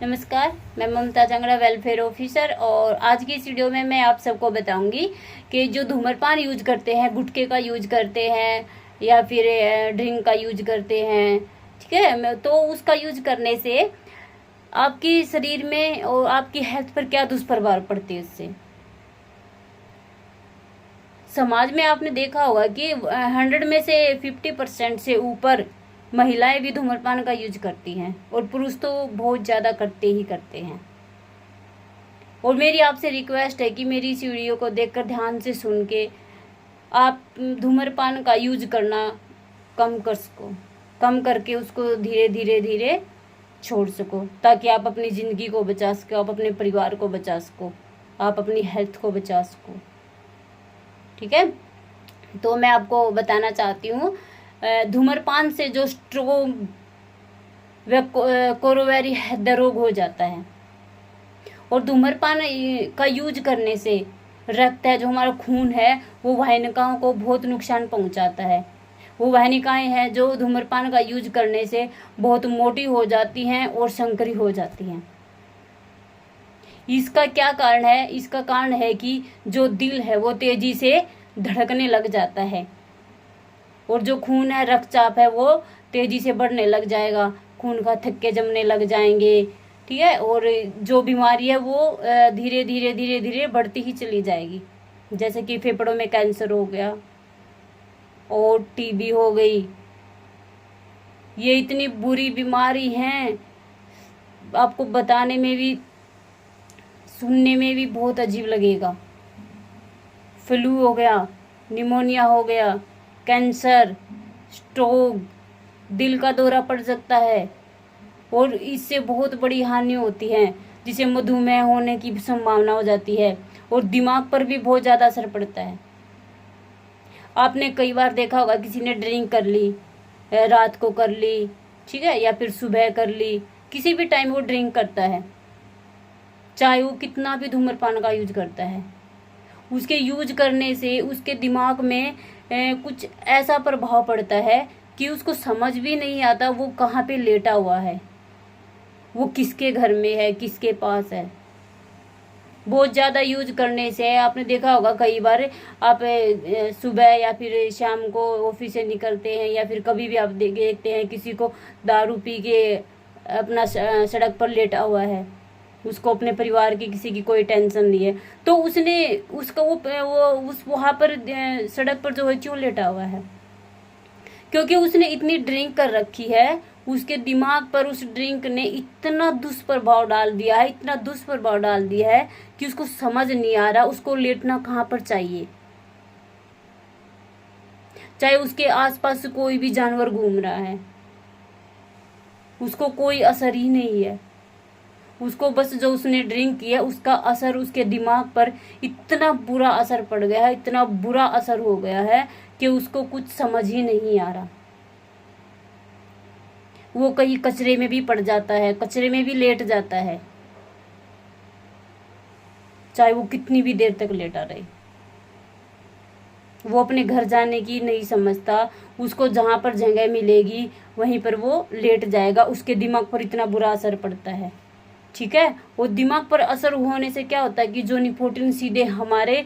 नमस्कार, मैं ममता Jangra welfare officer. और आज की इस वीडियो में मैं आप सबको बताऊंगी कि जो धूम्रपान यूज करते हैं, गुटखे का यूज करते हैं या फिर ड्रिंक का यूज करते हैं, ठीक है, तो उसका यूज करने से आपकी शरीर में और आपकी हेल्थ पर क्या दुष्प्रभाव पड़ते हैं। उससे समाज में आपने देखा होगा कि 100 में से 50% से ऊपर महिलाएं भी धूम्रपान का यूज करती हैं और पुरुष तो बहुत ज़्यादा करते ही करते हैं। और मेरी आपसे रिक्वेस्ट है कि मेरी इस वीडियो को देखकर ध्यान से सुन के आप धूम्रपान का यूज करना कम करके उसको धीरे धीरे धीरे छोड़ सको, ताकि आप अपनी ज़िंदगी को बचा सको, आप अपने परिवार को बचा सको, आप अपनी हेल्थ को बचा सको। ठीक है, तो मैं आपको बताना चाहती हूँ, धूम्रपान से जो स्ट्रोक व कोरोनरी हृदय रोग हो जाता है। और धूम्रपान का यूज करने से रक्त है, जो हमारा खून है, वो वाहिनिकाओं को बहुत नुकसान पहुंचाता है। वो वाहिनिकाएं हैं जो धूम्रपान का यूज करने से बहुत मोटी हो जाती हैं और संकरी हो जाती हैं। इसका क्या कारण है? इसका कारण है कि जो दिल है वो तेजी से धड़कने लग जाता है और जो खून है, रक्तचाप है, वो तेजी से बढ़ने लग जाएगा, खून का थक्के जमने लग जाएंगे। ठीक है, और जो बीमारी है वो धीरे धीरे धीरे धीरे बढ़ती ही चली जाएगी, जैसे कि फेफड़ों में कैंसर हो गया और टीबी हो गई। ये इतनी बुरी बीमारी हैं, आपको बताने में भी सुनने में भी बहुत अजीब लगेगा। फ्लू हो गया, निमोनिया हो गया, कैंसर, स्ट्रोक, दिल का दौरा पड़ सकता है और इससे बहुत बड़ी हानि होती है, जिसे मधुमेह होने की संभावना हो जाती है और दिमाग पर भी बहुत ज़्यादा असर पड़ता है। आपने कई बार देखा होगा, किसी ने ड्रिंक कर ली, रात को कर ली, ठीक है, या फिर सुबह कर ली, किसी भी टाइम वो ड्रिंक करता है, चाहे वो कितना भी धूम्रपान का यूज करता है। उसके यूज करने से उसके दिमाग में कुछ ऐसा प्रभाव पड़ता है कि उसको समझ भी नहीं आता वो कहाँ पे लेटा हुआ है, वो किसके घर में है, किसके पास है। बहुत ज़्यादा यूज करने से आपने देखा होगा, कई बार आप सुबह या फिर शाम को ऑफिस से निकलते हैं या फिर कभी भी आप देखते हैं किसी को दारू पी के अपना सड़क पर लेटा हुआ है, उसको अपने परिवार की किसी की कोई टेंशन नहीं है, तो उसने उसका वो उस वहाँ पर सड़क पर जो है क्यों लेटा हुआ है? क्योंकि उसने इतनी ड्रिंक कर रखी है, उसके दिमाग पर उस ड्रिंक ने इतना दुष्प्रभाव डाल दिया है, इतना दुष्प्रभाव डाल दिया है कि उसको समझ नहीं आ रहा उसको लेटना कहाँ पर चाहिए। चाहे उसके आसपास कोई भी जानवर घूम रहा है, उसको कोई असर ही नहीं है। उसको बस जो उसने ड्रिंक किया उसका असर उसके दिमाग पर इतना बुरा असर पड़ गया है, इतना बुरा असर हो गया है कि उसको कुछ समझ ही नहीं आ रहा। वो कहीं कचरे में भी पड़ जाता है, कचरे में भी लेट जाता है, चाहे वो कितनी भी देर तक लेटा रहे। वो अपने घर जाने की नहीं समझता, उसको जहां पर जगह मिलेगी वहीं पर वो लेट जाएगा। उसके दिमाग पर इतना बुरा असर पड़ता है। ठीक है, वो दिमाग पर असर होने से क्या होता है कि जो निकोटीन सीधे हमारे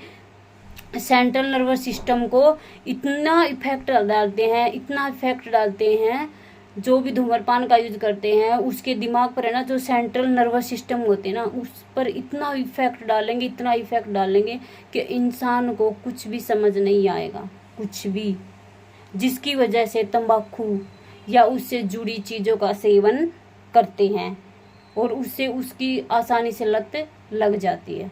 सेंट्रल नर्वस सिस्टम को इतना इफेक्ट डालते हैं, इतना इफेक्ट डालते हैं। जो भी धूम्रपान का यूज करते हैं उसके दिमाग पर है ना, जो सेंट्रल नर्वस सिस्टम होते हैं ना, उस पर इतना इफेक्ट डालेंगे, इतना इफेक्ट डालेंगे कि इंसान को कुछ भी समझ नहीं आएगा, कुछ भी। जिसकी वजह से तंबाकू या उससे जुड़ी चीज़ों का सेवन करते हैं और उससे उसकी आसानी से लत लग जाती है।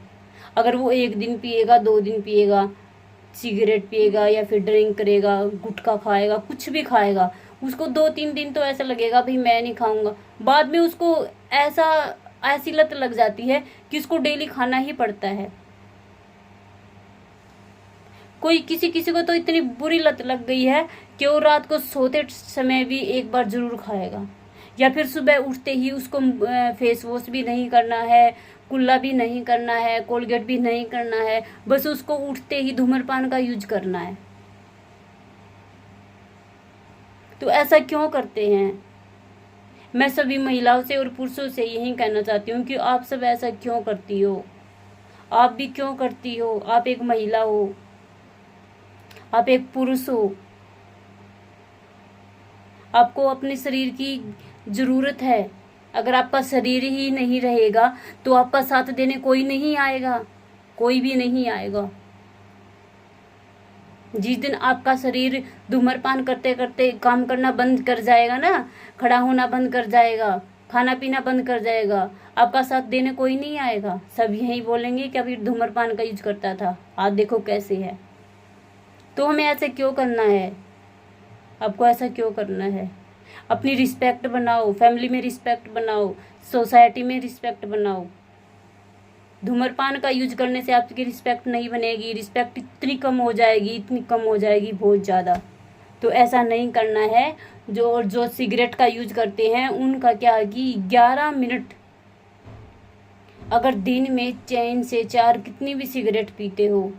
अगर वो 1 दिन पिएगा, 2 दिन पिएगा, सिगरेट पिएगा या फिर ड्रिंक करेगा, गुटखा खाएगा, कुछ भी खाएगा, उसको 2-3 दिन तो ऐसा लगेगा भाई मैं नहीं खाऊंगा। बाद में उसको ऐसी लत लग जाती है कि उसको डेली खाना ही पड़ता है। किसी को तो इतनी बुरी लत लग गई है कि वो रात को सोते समय भी एक बार जरूर खाएगा, या फिर सुबह उठते ही उसको फेस वॉश भी नहीं करना है, कुल्ला भी नहीं करना है, कोलगेट भी नहीं करना है, बस उसको उठते ही धूम्रपान का यूज करना है। तो ऐसा क्यों करते हैं? मैं सभी महिलाओं से और पुरुषों से यही कहना चाहती हूँ कि आप सब ऐसा क्यों करती हो। आप भी क्यों करती हो। आप एक महिला हो, आप एक पुरुष हो, आपको अपने शरीर की जरूरत है। अगर आपका शरीर ही नहीं रहेगा तो आपका साथ देने कोई नहीं आएगा, कोई भी नहीं आएगा। जिस दिन आपका शरीर धूम्रपान करते करते काम करना बंद कर जाएगा ना, खड़ा होना बंद कर जाएगा, खाना पीना बंद कर जाएगा, आपका साथ देने कोई नहीं आएगा। सब यही बोलेंगे कि अभी धूम्रपान का यूज करता था, आज देखो कैसे है। तो हमें ऐसे क्यों करना है, आपको ऐसा क्यों करना है। अपनी रिस्पेक्ट बनाओ, फैमिली में रिस्पेक्ट बनाओ, सोसाइटी में रिस्पेक्ट बनाओ। धूम्रपान का यूज करने से आपकी रिस्पेक्ट नहीं बनेगी, रिस्पेक्ट इतनी कम हो जाएगी, इतनी कम हो जाएगी, बहुत ज़्यादा। तो ऐसा नहीं करना है। जो सिगरेट का यूज करते हैं उनका क्या है कि 11 मिनट, अगर दिन में चैन से 4 कितनी भी सिगरेट पीते हो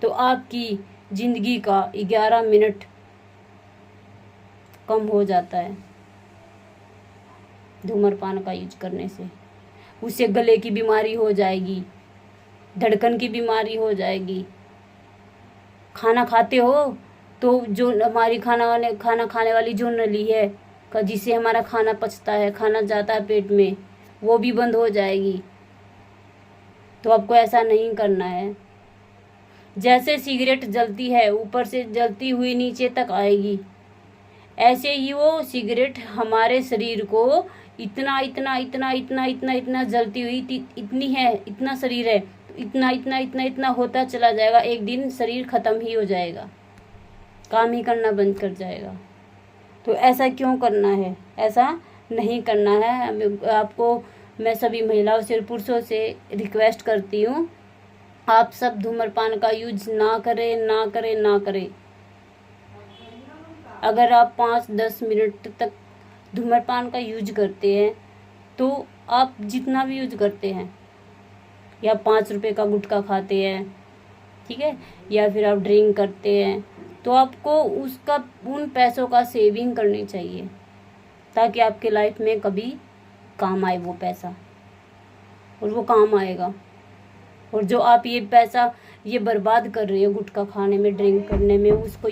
तो आपकी जिंदगी का 11 मिनट कम हो जाता है धूम्रपान का यूज करने से। उससे गले की बीमारी हो जाएगी, धड़कन की बीमारी हो जाएगी। खाना खाते हो तो जो हमारी खाना खाने वाली जो नली है जिससे हमारा खाना पचता है, खाना जाता है पेट में, वो भी बंद हो जाएगी। तो आपको ऐसा नहीं करना है। जैसे सिगरेट जलती है ऊपर से जलती हुई नीचे तक आएगी, ऐसे ही वो सिगरेट हमारे शरीर को इतना इतना इतना इतना इतना इतना जलती हुई इतनी है, इतना शरीर है, तो इतना इतना इतना इतना होता चला जाएगा। एक दिन शरीर खत्म ही हो जाएगा, काम ही करना बंद कर जाएगा। तो ऐसा क्यों करना है, ऐसा नहीं करना है। आपको मैं सभी महिलाओं से और पुरुषों से रिक्वेस्ट करती हूँ, आप सब धूम्रपान का यूज ना करें, ना करें, ना करें। अगर आप 5-10 मिनट तक धूम्रपान का यूज करते हैं तो आप जितना भी यूज करते हैं, या 5 रुपए का गुटखा खाते हैं, ठीक है, या फिर आप ड्रिंक करते हैं, तो आपको उसका उन पैसों का सेविंग करनी चाहिए ताकि आपके लाइफ में कभी काम आए वो पैसा, और वो काम आएगा। और जो आप ये पैसा ये बर्बाद कर रहे हो गुटखा खाने में, ड्रिंक करने में, उसको